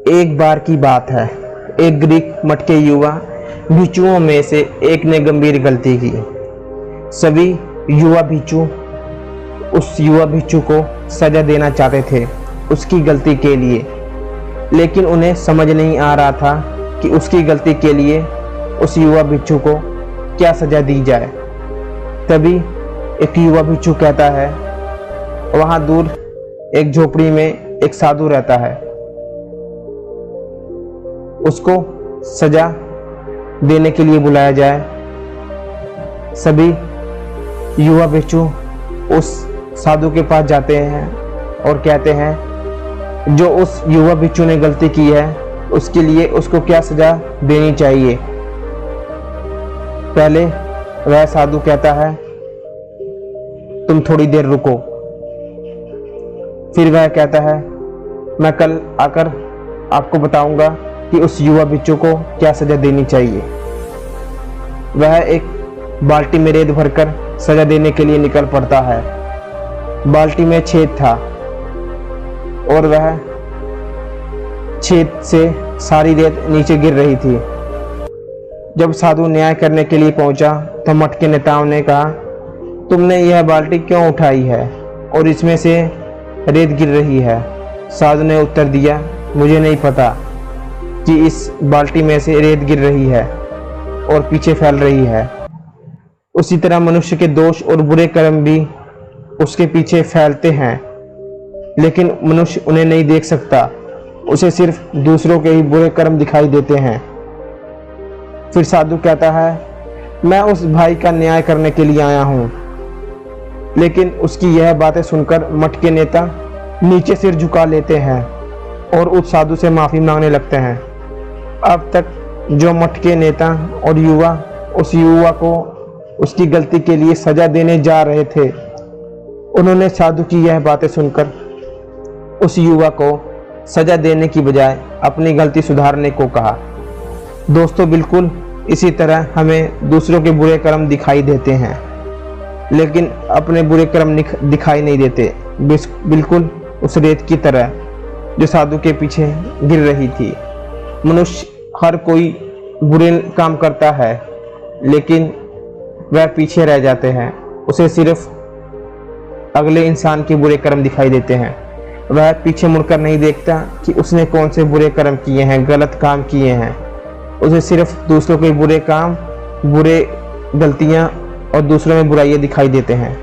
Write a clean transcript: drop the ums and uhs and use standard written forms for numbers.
एक बार की बात है, एक ग्रीक मठ के युवा भिक्षुओं में से एक ने गंभीर गलती की। सभी युवा भिक्षु उस युवा भिक्षु को सजा देना चाहते थे उसकी गलती के लिए, लेकिन उन्हें समझ नहीं आ रहा था कि उसकी गलती के लिए उस युवा भिक्षु को क्या सजा दी जाए। तभी एक युवा भिक्षु कहता है, वहां दूर एक झोपड़ी में एक साधु रहता है, उसको सजा देने के लिए बुलाया जाए। सभी युवा भिक्षु उस साधु के पास जाते हैं और कहते हैं जो उस युवा भिक्षु ने गलती की है उसके लिए उसको क्या सजा देनी चाहिए। पहले वह साधु कहता है, तुम थोड़ी देर रुको। फिर वह कहता है, मैं कल आकर आपको बताऊंगा कि उस युवा भिक्षु को क्या सजा देनी चाहिए। वह एक बाल्टी में रेत भरकर सजा देने के लिए निकल पड़ता है। बाल्टी में छेद था और वह छेद से सारी रेत नीचे गिर रही थी। जब साधु न्याय करने के लिए पहुंचा तो मठ के नेताओं ने कहा, तुमने यह बाल्टी क्यों उठाई है और इसमें से रेत गिर रही है। साधु ने उत्तर दिया, मुझे नहीं पता कि इस बाल्टी में से रेत गिर रही है और पीछे फैल रही है। उसी तरह मनुष्य के दोष और बुरे कर्म भी उसके पीछे फैलते हैं, लेकिन मनुष्य उन्हें नहीं देख सकता, उसे सिर्फ दूसरों के ही बुरे कर्म दिखाई देते हैं। फिर साधु कहता है, मैं उस भाई का न्याय करने के लिए आया हूँ। लेकिन उसकी यह बातें सुनकर मठ के नेता नीचे सिर झुका लेते हैं और उस साधु से माफी मांगने लगते हैं। अब तक जो मठ के नेता और युवा उस युवा को उसकी गलती के लिए सजा देने जा रहे थे, उन्होंने साधु की यह बातें सुनकर उस युवा को सजा देने की बजाय अपनी गलती सुधारने को कहा। दोस्तों, बिल्कुल इसी तरह हमें दूसरों के बुरे कर्म दिखाई देते हैं, लेकिन अपने बुरे कर्म दिखाई नहीं देते, बिल्कुल उस रेत की तरह जो साधु के पीछे गिर रही थी। मनुष्य हर कोई बुरे काम करता है, लेकिन वह पीछे रह जाते हैं, उसे सिर्फ अगले इंसान के बुरे कर्म दिखाई देते हैं। वह पीछे मुड़कर नहीं देखता कि उसने कौन से बुरे कर्म किए हैं, गलत काम किए हैं। उसे सिर्फ दूसरों के बुरे काम, बुरे गलतियां और दूसरों में बुराइयां दिखाई देते हैं।